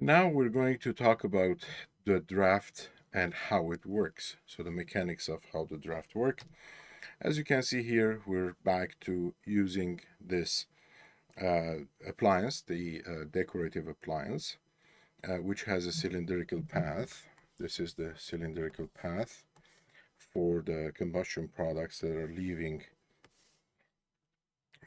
Now we're going to talk about the draft and how it works. So the mechanics of how the draft work. As you can see here, we're back to using this appliance, the decorative appliance, which has a cylindrical path. This is the cylindrical path for the combustion products that are leaving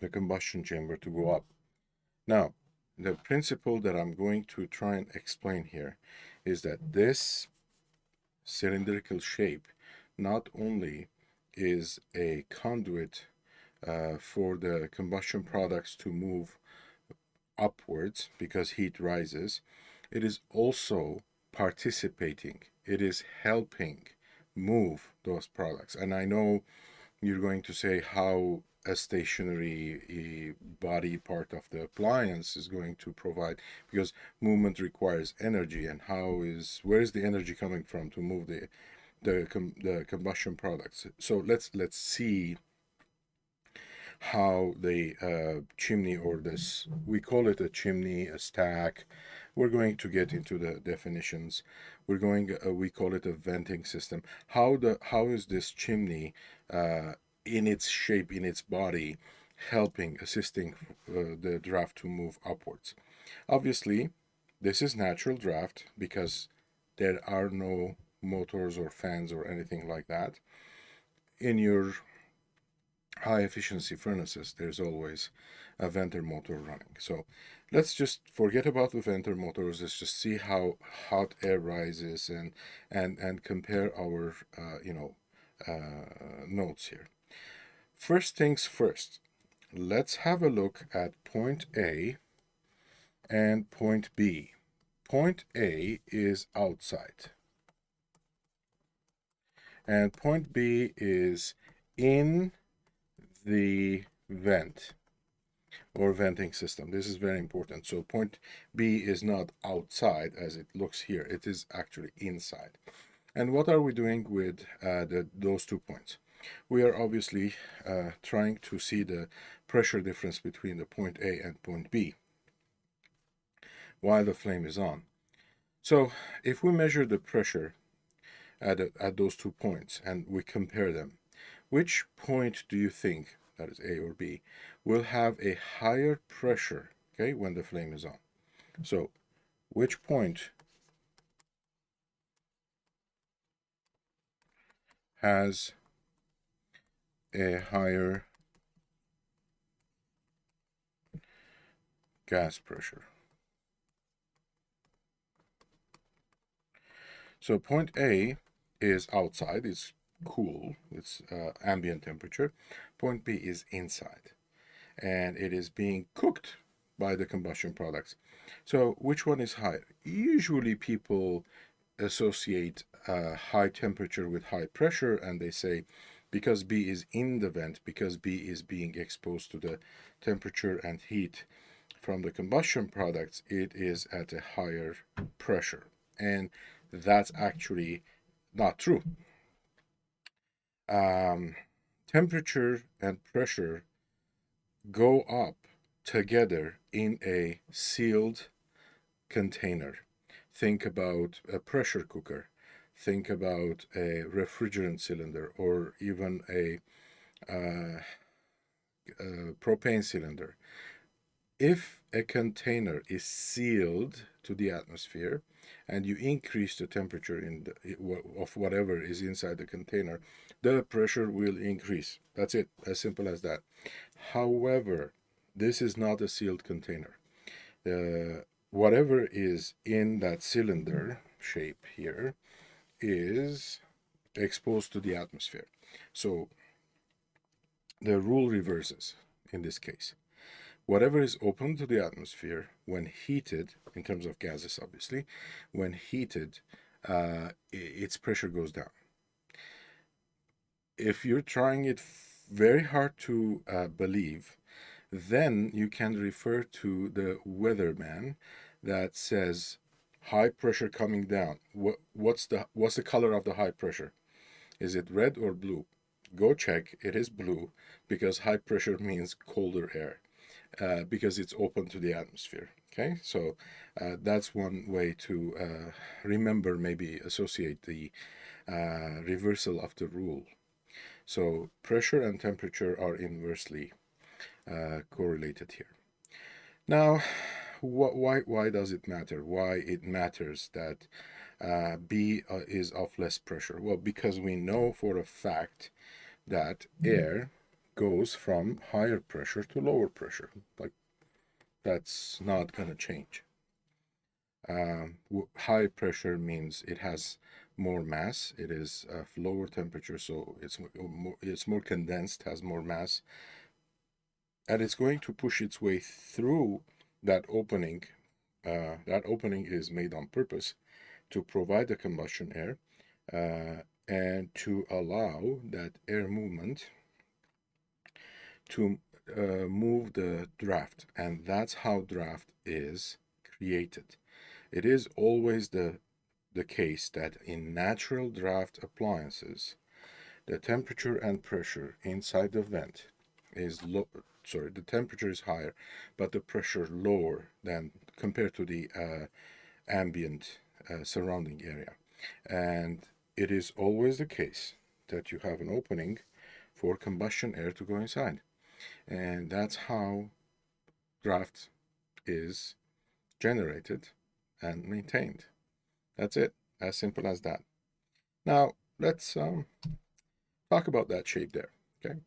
the combustion chamber to go up. Now, the principle that I'm going to try and explain here is that this cylindrical shape not only is a conduit for the combustion products to move upwards because heat rises, it is also participating, it is helping move those products. And I know you're going to say how a stationary body part of the appliance is going to provide, because movement requires energy, and where is the energy coming from to move the combustion products. So let's see how the chimney, or this, we call it a chimney, a stack. We're going to get into the definitions. We call it a venting system. How is this chimney in its shape, in its body, helping, assisting the draft to move upwards? Obviously, this is natural draft because there are no motors or fans or anything like that. In your high efficiency furnaces, there's always a venter motor running. So let's just forget about the venter motors. Let's just see how hot air rises, and compare our notes here. First things first, let's have a look at point A and point B. Point A is outside, and point B is in the vent or venting system. This is very important. So point B is not outside as it looks here. It is actually inside. And what are we doing with those 2 points? We are obviously trying to see the pressure difference between the point A and point B while the flame is on. So if we measure the pressure at those 2 points and we compare them, which point do you think, that is A or B, will have a higher pressure, okay, when the flame is on? So which point has a higher gas pressure? So point A is outside, it's cool, it's ambient temperature. Point B is inside, and it is being cooked by the combustion products. So which one is higher? Usually people associate high temperature with high pressure, and they say because B is in the vent, because B is being exposed to the temperature and heat from the combustion products, it is at a higher pressure. And that's actually not true. Temperature and pressure go up together in a sealed container. Think about a pressure cooker. Think about a refrigerant cylinder, or even a propane cylinder. If a container is sealed to the atmosphere and you increase the temperature of whatever is inside the container, the pressure will increase. That's it, as simple as that. However, this is not a sealed container. Whatever is in that cylinder shape here is exposed to the atmosphere. So the rule reverses in this case. Whatever is open to the atmosphere, when heated, in terms of gases obviously, when heated, its pressure goes down. If you're trying it very hard to believe, then you can refer to the weatherman that says high pressure coming down. What's the color of the high pressure? Is it red or blue? Go check. It is blue, because high pressure means colder air, because it's open to the atmosphere. Okay, so that's one way to remember, maybe associate the reversal of the rule. So pressure and temperature are inversely correlated here. Now, why does it matter? Why it matters that B is of less pressure? Well, because we know for a fact that air goes from higher pressure to lower pressure. Like, that's not going to change. High pressure means it has more mass. It is lower temperature, so it's more condensed, has more mass, and it's going to push its way through that opening. That opening is made on purpose to provide the combustion air and to allow that air movement to move the draft, and that's how draft is created. It is always the case that in natural draft appliances, the temperature and pressure inside the vent is low. Sorry, the temperature is higher, but the pressure lower than compared to the ambient surrounding area. And it is always the case that you have an opening for combustion air to go inside. And that's how draft is generated and maintained. That's it, as simple as that. Now, let's talk about that shape there, okay?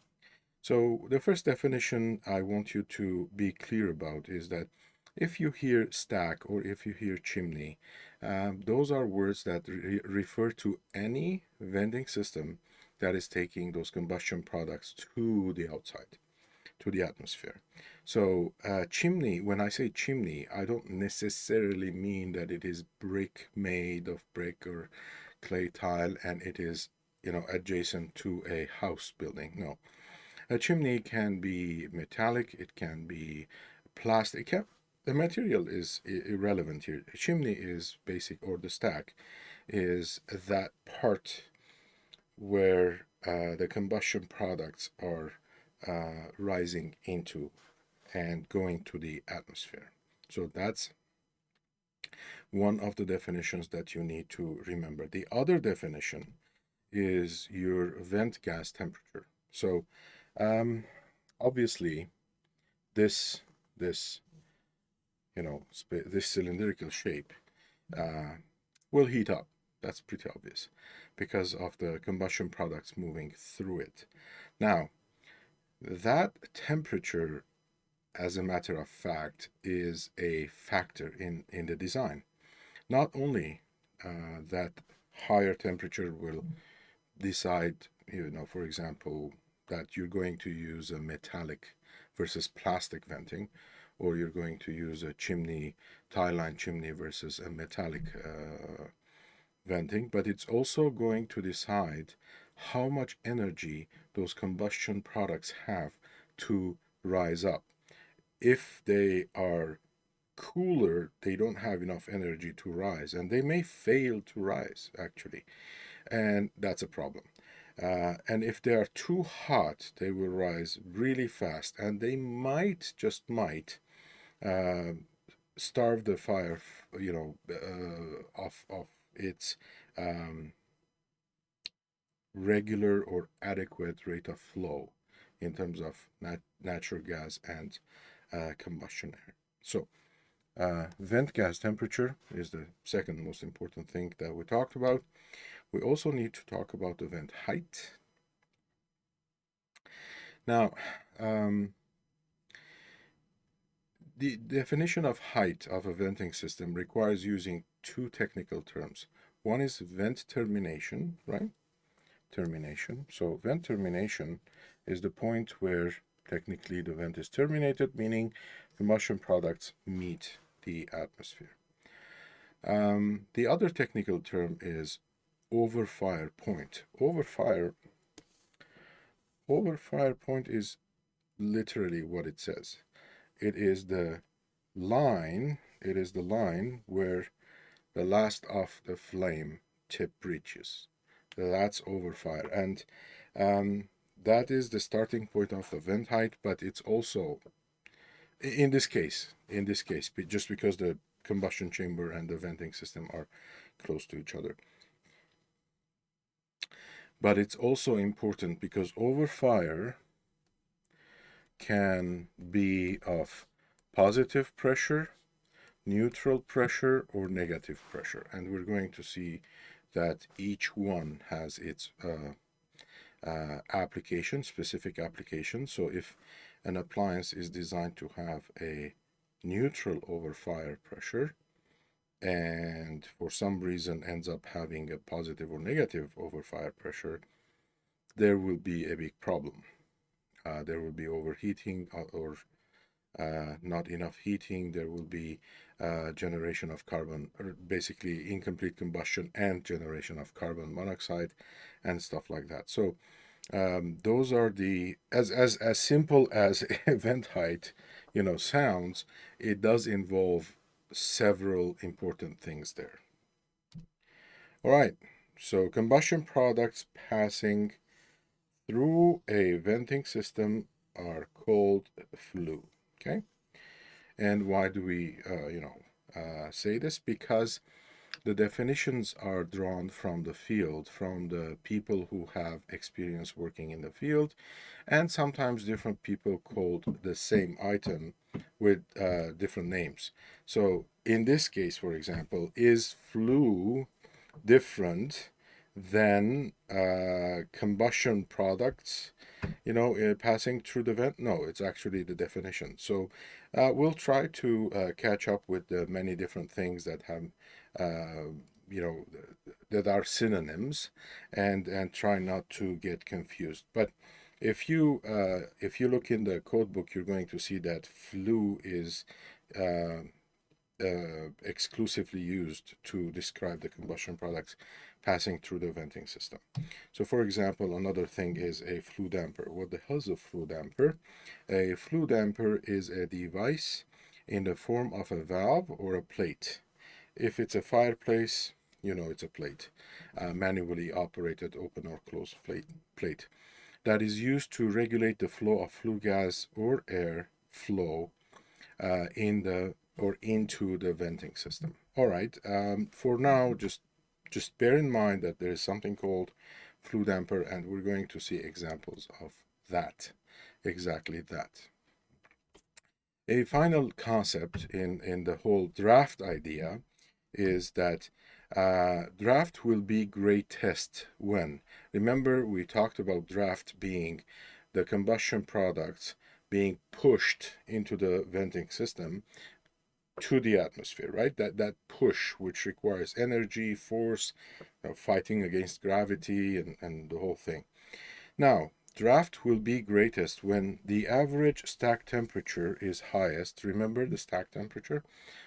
So the first definition I want you to be clear about is that if you hear stack or if you hear chimney, those are words that refer to any venting system that is taking those combustion products to the outside, to the atmosphere. So chimney, when I say chimney, I don't necessarily mean that it is brick made of brick or clay tile and it is, adjacent to a house building. No. A chimney can be metallic, it can be plastic. The material is irrelevant here. A chimney is basic, or the stack is that part where the combustion products are rising into and going to the atmosphere. So that's one of the definitions that you need to remember. The other definition is your vent gas temperature. So obviously this this this cylindrical shape will heat up. That's pretty obvious because of the combustion products moving through it. Now, that temperature, as a matter of fact, is a factor in the design. Not only that higher temperature will decide, for example, that you're going to use a metallic versus plastic venting, or you're going to use a chimney, tie line chimney versus a metallic venting, but it's also going to decide how much energy those combustion products have to rise up. If they are cooler, they don't have enough energy to rise, and they may fail to rise actually, and that's a problem. And if they are too hot, they will rise really fast, and they just might, uh, starve the fire, of its um, regular or adequate rate of flow in terms of natural gas and combustion air. So, vent gas temperature is the second most important thing that we talked about. We also need to talk about the vent height. Now, the definition of height of a venting system requires using two technical terms. One is vent termination, right? Termination. So vent termination is the point where technically the vent is terminated, meaning combustion products meet the atmosphere. The other technical term is overfire point. Overfire point is literally what it says. It is the line where the last of the flame tip reaches. That's overfire. And that is the starting point of the vent height, but it's also In this case, just because the combustion chamber and the venting system are close to each other. But it's also important because overfire can be of positive pressure, neutral pressure, or negative pressure. And we're going to see that each one has its application, specific application. So if an appliance is designed to have a neutral overfire pressure and for some reason ends up having a positive or negative overfire pressure, there will be a big problem. There will be overheating or not enough heating. There will be generation of carbon, or basically incomplete combustion and generation of carbon monoxide and stuff like that. So those are the as simple as event height, sounds. It does involve several important things there. All right. So combustion products passing through a venting system are called flue. Okay. And why do we, say this? Because the definitions are drawn from the field, from the people who have experience working in the field, and sometimes different people called the same item with different names. So in this case, for example, is flue different than combustion products, passing through the vent? No, it's actually the definition. So we'll try to catch up with the many different things that have, uh, you know, that are synonyms, and try not to get confused. But if you look in the code book, you're going to see that flue is uh, exclusively used to describe the combustion products passing through the venting system. So for example, another thing is a flue damper. What the hell is a flue damper? A flue damper is a device in the form of a valve or a plate. If it's a fireplace, it's a plate, manually operated open or closed plate that is used to regulate the flow of flue gas or air flow in the or into the venting system. All right. For now, just bear in mind that there is something called flue damper, and we're going to see examples of that, exactly that. A final concept in the whole draft idea is that draft will be great test when. Remember, we talked about draft being the combustion products being pushed into the venting system to the atmosphere, right? That push, which requires energy, force, fighting against gravity, and the whole thing. Now, draft will be greatest when the average stack temperature is highest. Remember the stack temperature?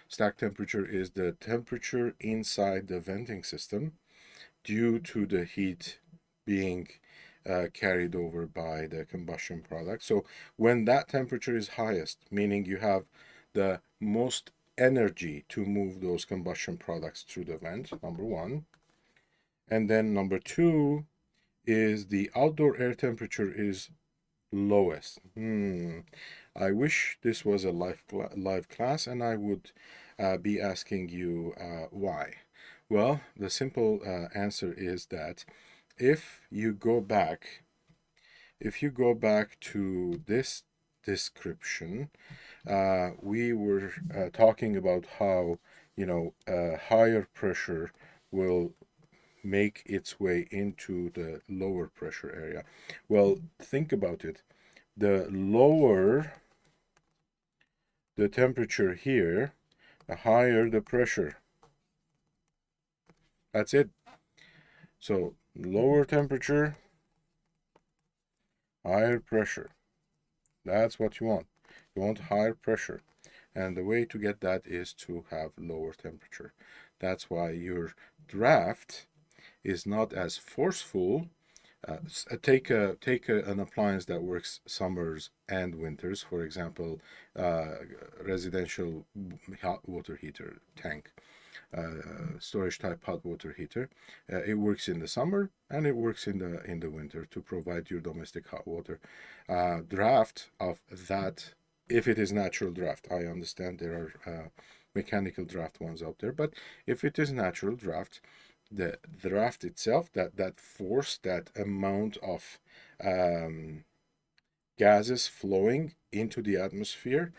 Stack temperature is the temperature inside the venting system due to the heat being carried over by the combustion product. So when that temperature is highest, meaning you have the most energy to move those combustion products through the vent, number one. And then number two is the outdoor air temperature is lowest. I wish this was a live class and I would be asking you why. Well, the simple answer is that if you go back to this description, we were talking about how higher pressure will make its way into the lower pressure area. Well, think about it. The lower the temperature here, the higher the pressure. That's it. So lower temperature, higher pressure. That's what you want. You want higher pressure. And the way to get that is to have lower temperature. That's why your draft is not as forceful. Take an appliance that works summers and winters. For example, residential hot water heater tank, storage type hot water heater. It works in the summer and it works in the winter to provide your domestic hot water. Draft of that if it is natural draft. I understand there are mechanical draft ones out there, but if it is natural draft, the draft itself, that force, that amount of gases flowing into the atmosphere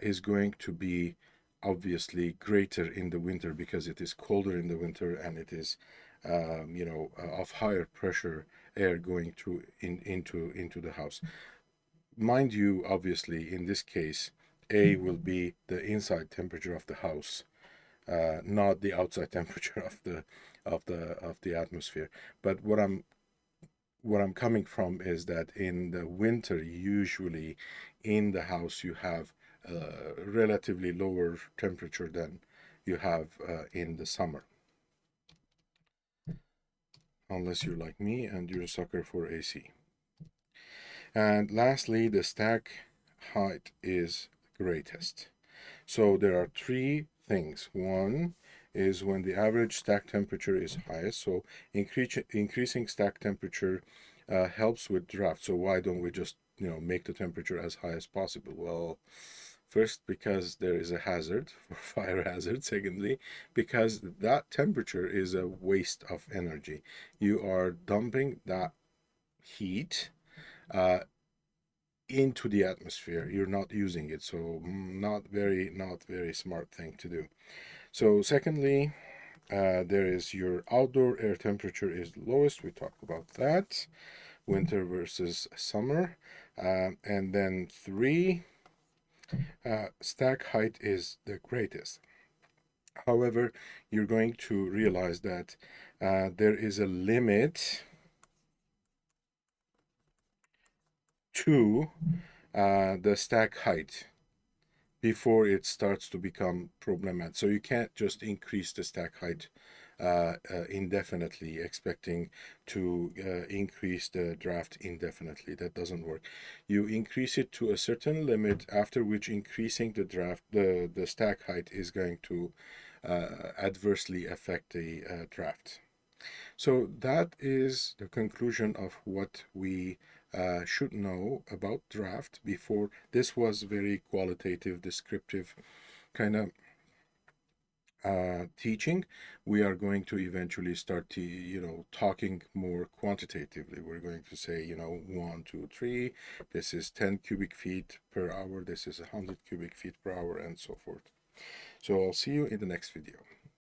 is going to be obviously greater in the winter because it is colder in the winter, and it is of higher pressure air going through into the house. Mind you, obviously in this case, A will be the inside temperature of the house, not the outside temperature of the atmosphere. But what I'm coming from is that in the winter, usually in the house, you have a relatively lower temperature than you have in the summer, unless you're like me and you're a sucker for AC. And lastly, the stack height is greatest. So there are three things. One is when the average stack temperature is highest. So increasing stack temperature helps with draft. So why don't we just make the temperature as high as possible? Well, first, because there is a hazard for fire hazard. Secondly, because that temperature is a waste of energy. You are dumping that heat into the atmosphere. You're not using it, so not very smart thing to do. So secondly, there is your outdoor air temperature is lowest. We talked about that, winter versus summer. And then three, stack height is the greatest. However, you're going to realize that there is a limit to the stack height before it starts to become problematic. So you can't just increase the stack height indefinitely, expecting to increase the draft indefinitely. That doesn't work. You increase it to a certain limit, after which increasing the stack height is going to adversely affect the draft. So that is the conclusion of what we should know about draft. Before, this was very qualitative, descriptive kind of teaching. We are going to eventually start to talking more quantitatively. We're going to say 1 2 3, this is 10 cubic feet per hour, this is 100 cubic feet per hour, and so forth. So I'll see you in the next video.